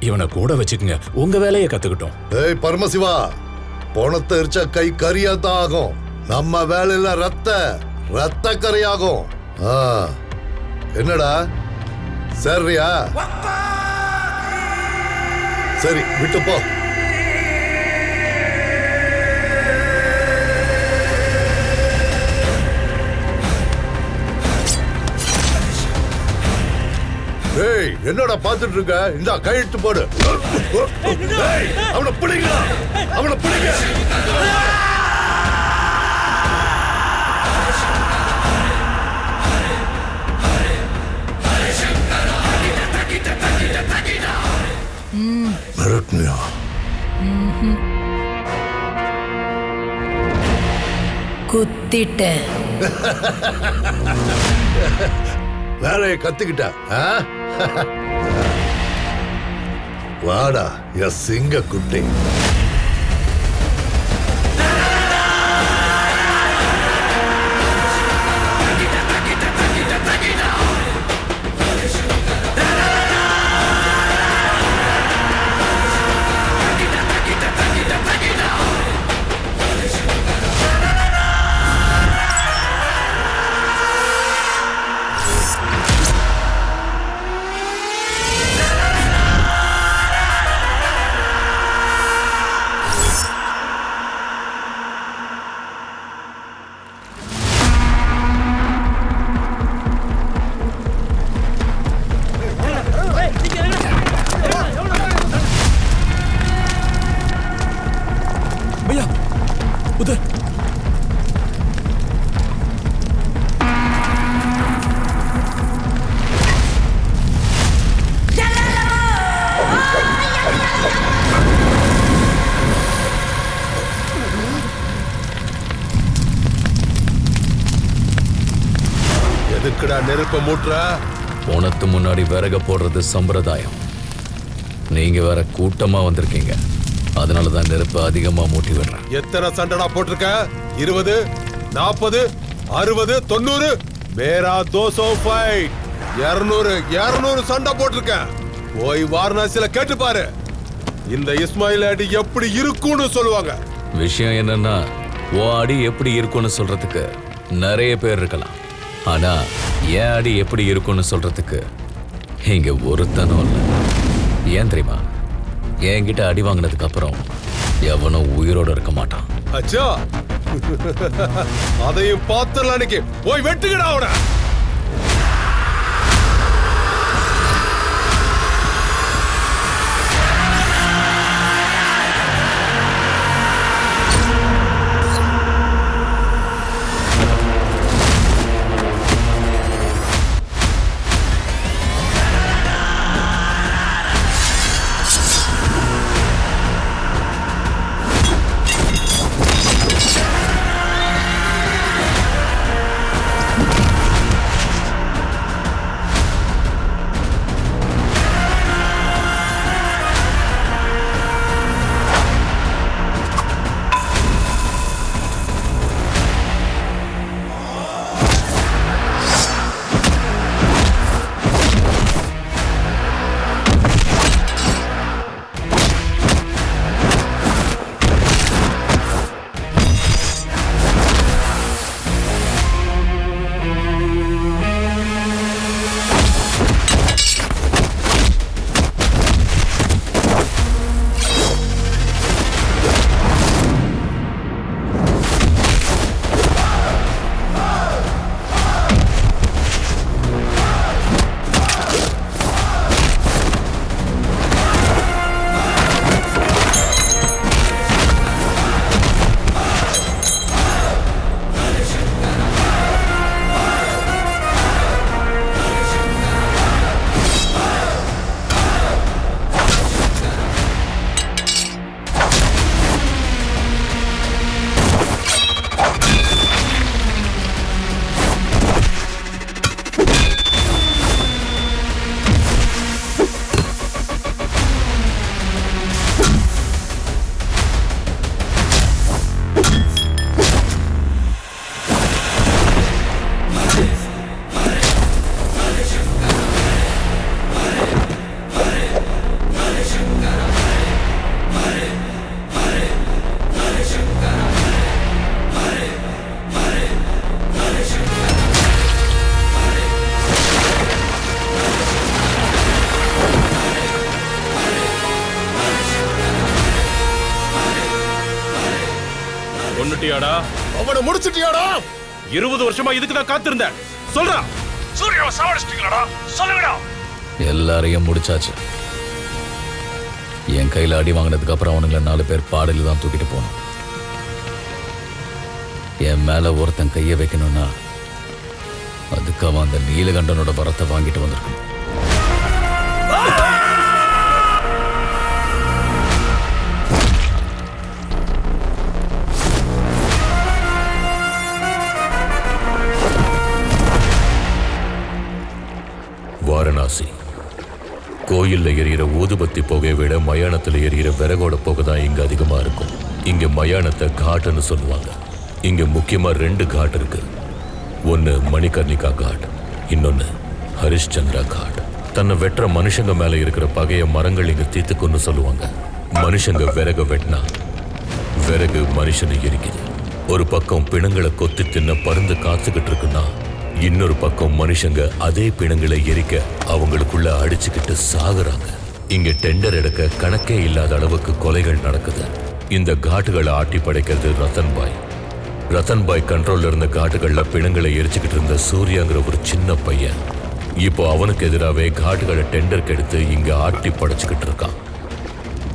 இவனை கூட வச்சுக்குங்க, உங்க வேலையை கத்துக்கிட்டோம். ஏய் பரமசிவா, பணத்தை எரிச்சா கை கரியாதான் ஆகும். நம்ம வேலையில ரத்த கரையாகும். என்னடா சரியா? சரி விட்டு போ. ஏய் என்னடா பாத்துட்டு இருக்க? இந்த கையெழுத்து போடு. அவனை பிடிங்க, அவனை பிடிங்க. மிரட்னியா? குத்திட்டேன். வேலையை கத்துக்கிட்ட. வாடா என் சிங்க குட்டி. उधर எதுக்குடா நெருப்ப மூட்டுற? போனத்து முன்னாடி விறக போடுறது சம்பிரதாயம். நீங்க வேற கூட்டமா வந்திருக்கீங்க, அதனாலதான் நெருப்ப அதிகமா மூட்டி விடுறேன். எத்தனை சண்டடா போட்டிருக்க? 20, 40, 60, 90. மேரா 205, 200 சண்டை போட்டிருக்கேன். போய் வாரணாசியில கேட்டு பாரு, இந்த இஸ்மாயில் அடி எப்படி இருக்கும்னு சொல்லுவாங்க. விஷயம் என்னன்னா, ஓ அடி எப்படி இருக்கும்னு சொல்றதுக்கு நிறைய பேர் இருக்கலாம், ஆனா என் அடி எப்படி இருக்கும்னு சொல்றதுக்கு இங்க ஒருத்தனும் இல்லை. ஏன் தெரியுமா? என்கிட்ட அடி வாங்கினதுக்கு அப்புறம் எவனும் உயிரோட இருக்க மாட்டான். அச்சா, அதையும் பார்த்தலாம். அன்னைக்கு போய் வெட்டுக்கடா அவன. முடிச்சிட்டியாடா? அவனை முடிச்சிட்டியாடா? 20 வருஷமா இதுக்கு தான் காத்திருந்தேன். சொல்றா. சூர்யாவை சாவடிச்சிட்டீங்களாடா? சொல்லுங்கடா. எல்லாரையும் முடிச்சாச்சு. என் கையில அடி வாங்கினதுக்கு அப்புறம் அவனுங்களை 4 பேர் பாடையில தான் தூக்கிட்டு போனோம். என் மேல ஒருத்தன் கைய வைக்கணும்னா அதுக்கு அவன் அந்த நீலகண்டனோட வரத்தை வாங்கிட்டு வந்திருக்கணும். வாரணாசி கோயில்ல எரியிற ஊதுபத்தி புகையை விட மயானத்துல எரியிற விறகோட புகை தான் இங்க அதிகமா இருக்கும். இங்க மயானத்தை காட்டுன்னு சொல்லுவாங்க. இங்க முக்கியமா 2 காட் இருக்கு. ஒன்னு மணிகர்ணிகா காட், இன்னொன்னு ஹரிஷ்சந்திரா காட். தன்னை வெட்டுற மனுஷங்க மேல இருக்கிற பகைய மரங்கள் இங்க தீத்துக்குன்னு சொல்லுவாங்க. மனுஷங்க விறக வெட்டினா விறகு மனுஷனை எரிக்குது. ஒரு பக்கம் பிணங்களை கொத்தி தின்ன பருந்து காத்துக்கிட்டு இருக்குன்னா இன்னொரு பக்கம் மனுஷங்க அதே பிணங்களை எரிக்க அவங்களுக்குள்ள அடிச்சுக்கிட்டு சாகுறாங்க. இங்க டெண்டர் எடுக்க கணக்கே இல்லாத அளவுக்கு கொலைகள் நடக்குது. இந்த காட்டுகளை ஆட்டி படைக்கிறது ரத்தன்பாய். ரத்தன்பாய் கண்ட்ரோல்ல இருந்த காட்டுகள்ல பிணங்களை எரிச்சுக்கிட்டு இருந்த சூர்யாங்கிற ஒரு சின்ன பையன் இப்போ அவனுக்கு எதிராகவே காட்டுகளை டெண்டருக்கு எடுத்து இங்க ஆட்டி படைச்சுக்கிட்டு இருக்கான்.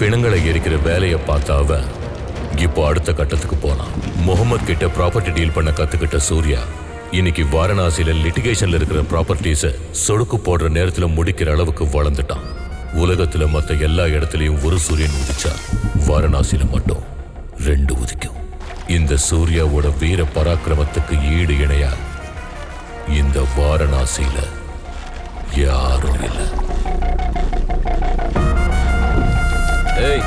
பிணங்களை எரிக்கிற வேலையை பார்த்த அவன் இப்போ அடுத்த கட்டத்துக்கு போனான். முகமது கிட்ட ப்ராப்பர்ட்டி டீல் பண்ண கத்துக்கிட்ட சூர்யா இன்னைக்கு வாரணாசியில லிட்டிகேஷன்ல இருக்கிற ப்ராப்பர்ட்டிஸ சொடுக்கு போடுற நேரத்துல முடிக்கிற அளவுக்கு வளர்ந்துட்டான். உலகத்துல மத்த எல்லா இடத்துலயும் ஒரு சூரியன் உதிச்சா வாரணாசியில மட்டும் 2 உதிக்கும். இந்த சூர்யாவோட வீர பராக்கிரமத்துக்கு ஈடு இணையா இந்த வாரணாசியில யாரும் இல்லை. ஏய்,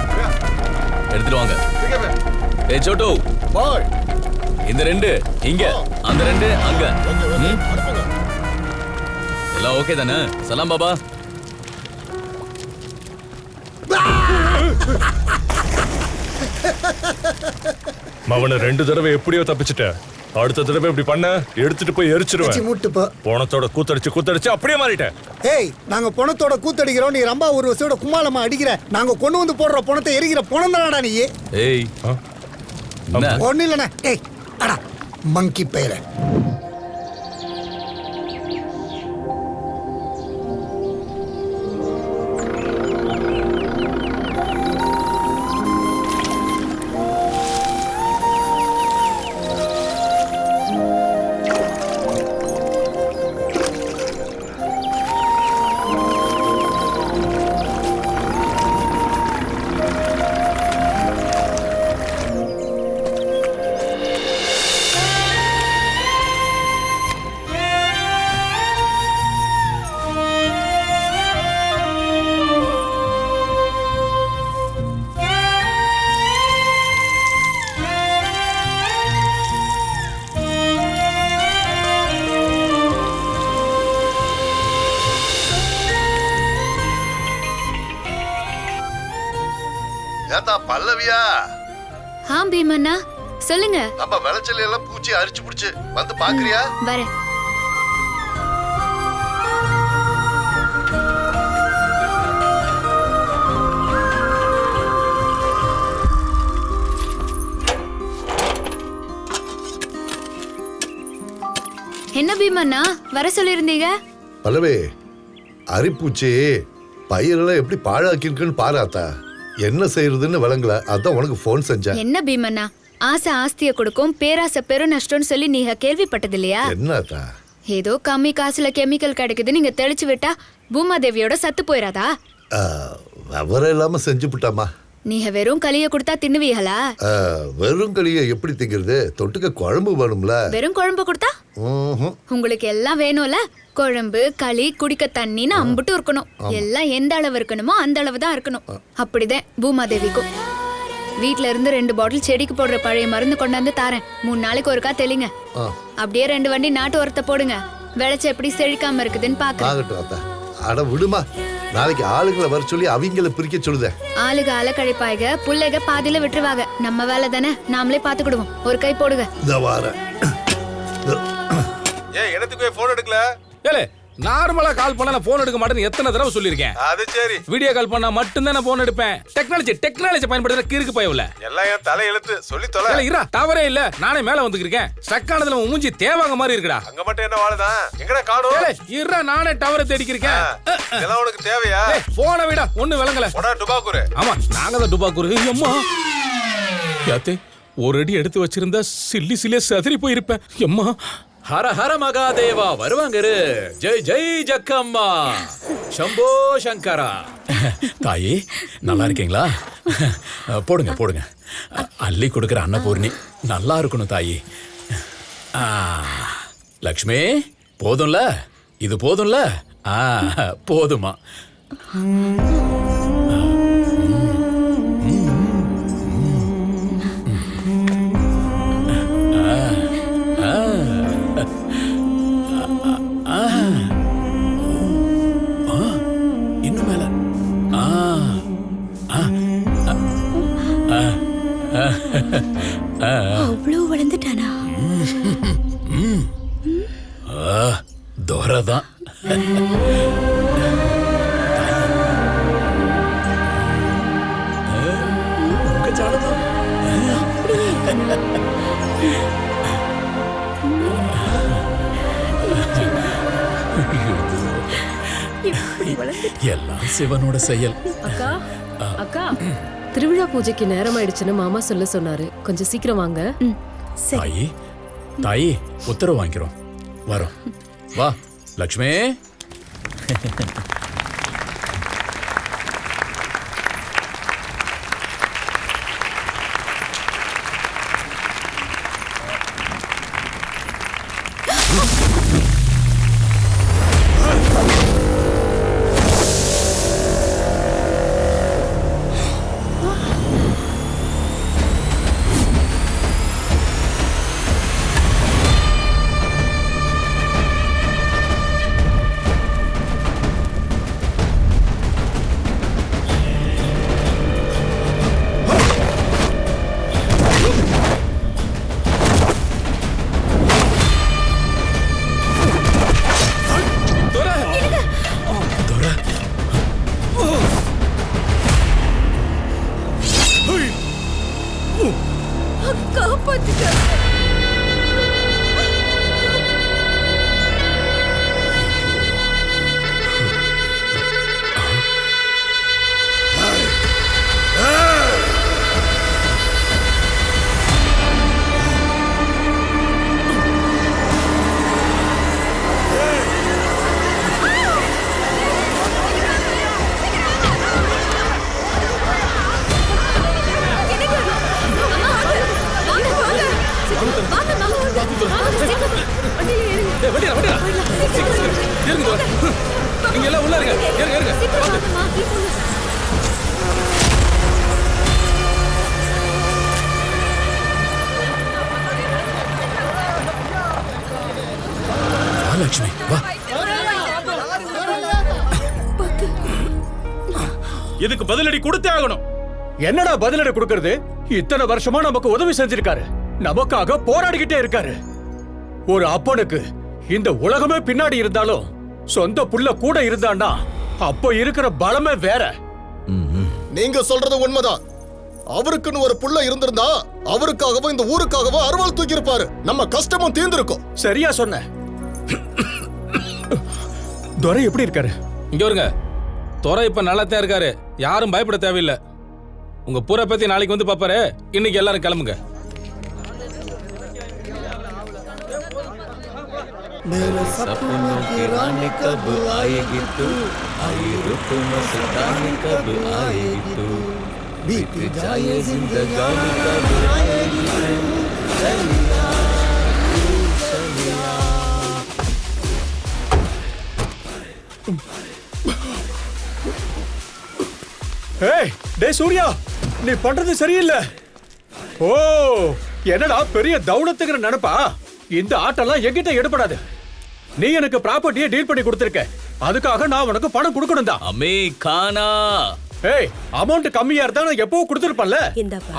எடுத்துட்டு வாங்க. ஏய் சோட்டு, பாய். இந்த 2 இங்க, அந்த 2 அங்க. எல்லாம் ஓகே தானே? சலாம் பாபா. மவன 2 தடவை எப்படியோ தப்பிச்சிட்ட. அடுத்த தடவை இப்படி பண்ண எடுத்துட்டு போய் எரிச்சிருவேன். போனத்தோட கூத்தடிச்சு அப்படியே மாறிட்ட. ஏய், நாங்க பணத்தோட கூத்தடிக்கிறோம், நீ ரம்பா ஒரு வருஷோட கும்மாளமா அடிக்கிற. நாங்க கொண்டு வந்து போடுற பணத்தை எரிக்கிற பணம் தானடா நீ. ஏய், ஒண்ணு இல்லண்ணா. ஏய் அடா மங்கி பெயர. ஏதா பல்லவியா? பீமண்ணா சொல்லுங்க. நம்ம விளைச்சல் எல்லாம் பூச்சி அரிச்சு புடிச்சு வந்து பாக்குறியா? வரேன். என்ன பீமண்ணா வர சொல்லிருந்தீங்க? பல்லவி, அரிப்பூச்சி பயிரெல்லாம் எப்படி பாழாக்கிருக்குன்னு பாராத்தா. என்ன செய்யறதுன்னு விளங்கல, அதான் உனக்கு போன் செஞ்சேன். என்ன பீமண்ணா, ஆசை ஆஸ்திய கொடுக்கும், பேராசை பெரும் நஷ்டம்னு சொல்லி நீங்க கேள்விப்பட்டது இல்லையா? என்னத்தா? ஏதோ கம்மி காசுல கெமிக்கல் கிடைக்குது, நீங்க தெளிச்சு விட்டா பூமாதேவியோட சத்து போயிடாதா? விவரம் இல்லாம செஞ்சு விட்டாமா. நீங்க வெறும் களிய கொடுத்தா தின்னுவீங்களா? வெறும் களிய எப்படி திங்கிறது? தொட்டுக்க குழம்பு வேணும்ல. வெறும் குழம்பு கொடுத்தா உங்களுக்கு எல்லாம் வேணும்ல. குழம்பு களி குடிக்க தண்ணின்னு அம்புட்டு இருக்கணும். எல்லாம் எந்த அளவு இருக்கணுமோ அந்த அளவு தான் இருக்கணும். அப்படிதான் பூமாதேவிக்கும். வீட்ல இருந்து 2 பாட்டில் செடிக்கு போடுற பழைய மருந்து கொண்டாந்து தாரேன். 3 நாளைக்கு ஒருக்கா தெளிங்க. அப்படியே 2 வண்டி நாட்டு உரத்தை போடுங்க. விளைச்ச எப்படி செழிக்காம இருக்குதுன்னு பாக்க. அட விடுமா, நாளைக்கு ஆளுங்களை வர சொல்லி அவங்கள பிரிக்க சொல்லுதேன். ஆளுக அலக்கழிப்பாய்க, புள்ளைக பாதியில விட்டுருவாங்க. நம்ம வேலை தானே, நாமளே பாத்துக்கிடுவோம். ஒரு கை போடுங்க. இந்த வார ஏய், எனத்துக்கு போன் எடுக்கல. ஏலே, நார்மலா கால் பண்ணா நான் போன் எடுக்க மாட்டேன்னு எத்தனை தடவை சொல்லியிருக்கேன். அது சரி. வீடியோ கால் பண்ணா மட்டும்தான் நான் போன் எடுப்பேன். டெக்னாலஜி பயன்படுத்துற கிறுக்கு பயவுல. எல்லாம் என் தலை எழுத்து சொல்லி தொலை. இரா டவரே இல்ல, நானே மேல வந்துக்கிருக்கேன். ஸ்டக் ஆனதுல உன் மூஞ்சி தேவாங்க மாதிரி இருக்குடா. அங்க மட்டும் என்ன வாழுதான்? எங்கடா காணோம்? இரா நானே டவரை தேடிக்கிருக்கேன். இதெல்லாம் உனக்கு தேவையா? போன விட ஒண்ணு விளங்கல. டுபாக்கூரு. ஆமா நாங்க தான் டுபாக்கூரு. அம்மா யாத்தே ஒரு அடி எடுத்து வச்சிருந்தா சில்லியே சதறி போயிருப்பேன். அம்மா ஹர ஹர மகாதேவா வருவாங்க. ஜெய் ஜெய் ஜக்கம்மா, சம்போ சங்கரா. தாயே நல்லா இருக்கீங்களா? போடுங்க போடுங்க. அள்ளி கொடுக்குற அன்னபூர்ணி நல்லா இருக்கணும் தாயி. லக்ஷ்மி போதும்ல, இது போதும்ல. போதுமா? இன்னும் மேல. அவ்வளவு வளர்ந்துட்டானா? தோரதான். எல்லாம் சிவனோட செயல். அக்கா அக்கா திருவிழா பூஜைக்கு நேரம் ஆயிடுச்சுன்னு மாமா சொல்ல சொன்னாரு. கொஞ்சம் சீக்கிரம் வாங்க. தாயி தாயி உத்தரவு வாங்கிக்கிறோம். வரோம். வா லக்ஷ்மி. நீங்க எல்லாம் உள்ள இருங்க. லட்சுமி வா. இதுக்கு பதிலடி கொடுத்தே ஆகணும். என்னடா பதிலடி கொடுக்கிறது? இத்தனை வருஷமா நமக்கு உதவி செஞ்சிருக்காரு, நமக்காக போராடிக்கிட்டே இருக்காரு. ஒரு அப்பனுக்கு இந்த உலகமே பின்னாடி இருந்தாலும் சொந்த புள்ள கூட இருந்தான்னா அப்போ இருக்கிற பலமே வேற. நீங்க சொல்றது உண்மைதான். அவருக்குன்னு ஒரு புள்ள இருந்திருந்தா அவருக்காகவும் இந்த ஊருக்காகவும் அருவாள் தூக்கி இருப்பாரு. நம்ம கஷ்டமும் தீர்ந்திருக்கும். சரியா சொன்ன. துரை எப்படி இருக்காரு? இங்க வருங்க. துரை இப்ப நல்லாத்தான் இருக்காரு. யாரும் பயப்பட தேவையில்லை. உங்க பூரை பத்தி நாளைக்கு வந்து பாப்பாரு. இன்னைக்கு எல்லாரும் கிளம்புங்க. मेरे सपनों की रानी कब आएगी तू, आई रुत मस्तानी कब आएगी तू, बीत जाए जिंदगानी कब आएगी तू, चलिया चलिया. ஏய் டேய் சூர்யா, நீ பண்றது சரியில்லை. ஓ என்னடா பெரிய தௌலத்துங்கிற நினைப்பா? இந்த ஆட்டெல்லாம் என்கிட்ட எடுபடாது. நீ எனக்கு ப்ராப்பர்ட்டியை டீல் பண்ணி கொடுத்திருக்க, அதுக்காக நான் உனக்கு பணம் கொடுக்கணும் தான். அமே கானா. ஏய் அமௌண்ட் கம்மியா இருந்தா நான் எப்பவும் கொடுத்திருப்பேன்ல.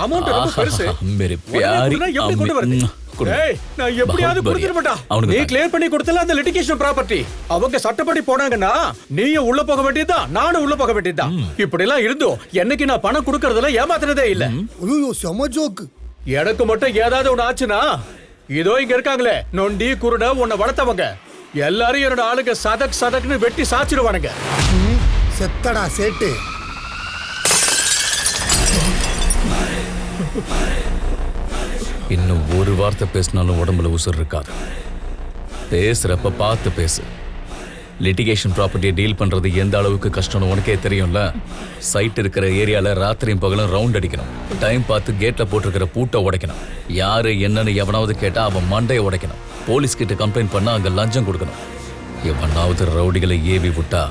அமௌண்ட் ரொம்ப பெருசு. मेरे प्यारी எப்படி கொண்டு வரது? ஏய் நான் எப்படியாவது கொடுத்துட மாட்டா. நீ கிளியர் பண்ணி கொடுத்தல அந்த லிட்டிகேஷன் ப்ராப்பர்ட்டி. அவங்க சட்டப்படி போனாங்கன்னா நீயும் உள்ள போக வேண்டியதுதான், நானும் உள்ள போக வேண்டியதுதான். இப்படி எல்லாம் இருந்தோம் என்னைக்கு நான் பணம் கொடுக்கறதுல ஏமாத்துறதே இல்ல. ஐயோ செம ஜோக்கு. எனக்கு மட்டும் ஏதாவது ஒண்ணு ஆச்சுன்னா இதோ இங்க இருக்காங்களே நொண்டி குருட உன்னை வளர்த்தவங்க எல்லாரும் என்னோட ஆளுங்க சதக் சதக்னு வெட்டி சாச்சிடுவானுங்க. செத்தடா சேட்டு. இன்னும் ஒரு வார்த்தை பேசினாலும் உடம்புல உசுர் இருக்காது. பேசுறப்ப பார்த்து பேசு. லிட்டிகேஷன் ப்ராப்பர்ட்டியை டீல் பண்றது எந்த அளவுக்கு கஷ்டம்னு உனக்கே தெரியும்ல. சைட் இருக்கிற ஏரியால ராத்திரியும் பகலும் ரவுண்ட் அடிக்கணும். டைம் பார்த்து கேட்ல போட்டிருக்கிற பூட்டை உடைக்கணும். யாரு என்னன்னு எவனாவது கேட்டா அவன் மண்டையை உடைக்கணும். போலீஸ் கிட்ட கம்ப்ளைண்ட் பண்ணா அங்க லஞ்சம் கொடுக்கணும். எவனாவது ரவுடிகளை ஏவி விட்டா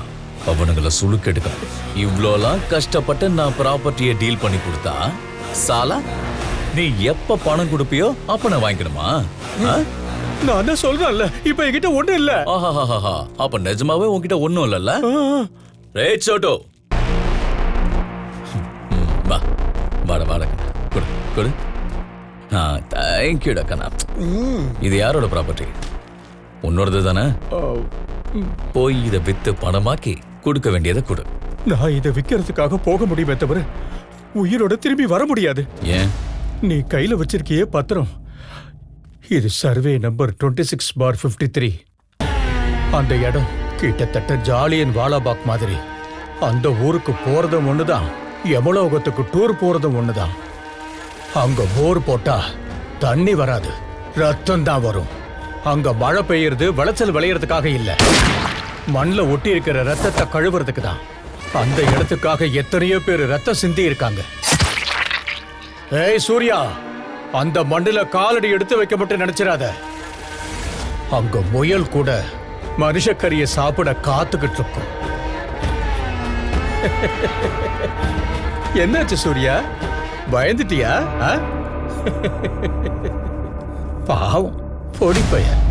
அவனுங்களை சுழுக்கெடுக்கணும். இவ்வளோலாம் கஷ்டப்பட்டு நான் ப்ராப்பர்ட்டியை டீல் பண்ணி கொடுத்தா சாலா நீ எப்ப பணம் கொடுப்பியோ அப்ப நான் வாங்கிக்கணுமா? நான் தான் சொல்றேன்ல இப்ப என்கிட்ட ஒண்ணும் இல்ல. அப்ப நிஜமாவே உன்கிட்ட ஒண்ணும் இல்லல்ல? ரைட் சோட்டோ வா வாட வாட கொடு கொடு. தேங்க்யூடா கண்ணா. இது யாரோட ப்ராப்பர்ட்டி? உன்னோடது தானே? போய் இதை வித்து பணமாக்கி கொடுக்க வேண்டியதை கொடு. நான் இதை விற்கிறதுக்காக போக முடியுமே தவிர உயிரோட திரும்பி வர முடியாது. ஏன்? நீ கையில வச்சிருக்கியே பத்திரம், இது சர்வே நம்பர் 26/53. அந்த இடம் கிட்டத்தட்ட ஜாலியன் வாலாபாக் மாதிரி. அந்த ஊருக்கு போறதும் ஒண்ணுதான், யமலோகத்துக்கு டூர் போறதும் ஒண்ணுதான். அங்க போர் போட்டா தண்ணி வராது, ரத்தம் தான் வரும். அங்க மழை பெய்யறது விளைச்சல் விளையறதுக்காக இல்ல, மண்ணில் ஒட்டி இருக்கிற ரத்தத்தை கழுவுறதுக்கு தான். அந்த இடத்துக்காக எத்தனையோ பேர் ரத்தம் சிந்தி இருக்காங்க. ஏய் சூர்யா, அந்த மண்ணுல காலடி எடுத்து வைக்க மட்டும் நினைச்சிடாத. அங்க முயல் கூட மனுஷக்கறியை சாப்பிட காத்துக்கிட்டு இருக்கும். என்னாச்சு சூர்யா, பயந்துட்டியா? பாவம் பொடி பையன்.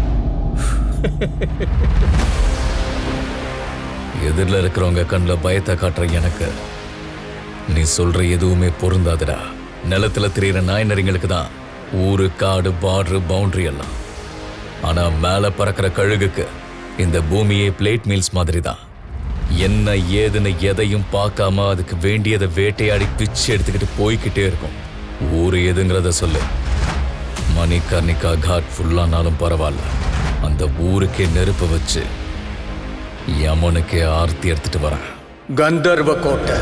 எதிரில் இருக்கிறவங்க கண்ணில் பயத்தை காட்டுற எனக்கு நீ சொல்ற எதுவுமே பொருந்தாதுடா. நிலத்துல திரியிற நாய் நரிங்களுக்கு தான் ஊரு, காடு, பார்டரு, பவுண்டரி எல்லாம். ஆனா மேல பறக்கிற கழுகுக்கு இந்த பூமியே பிளேட் மீல்ஸ் மாதிரி தான். என்ன ஏதுன்னு எதையும் பார்க்காம அதுக்கு வேண்டியதை வேட்டையாடி பிச்சு எடுத்துக்கிட்டு போய்கிட்டே இருக்கும். ஊரு எதுங்கிறத சொல்லு. மணிகர்ணிகா காட் ஃபுல்லானாலும் பரவாயில்ல, அந்த ஊருக்கே நெருப்பு வச்சு யமனுக்கே ஆர்த்தி எடுத்துட்டு வரேன். கந்தர்வ கோட்டை.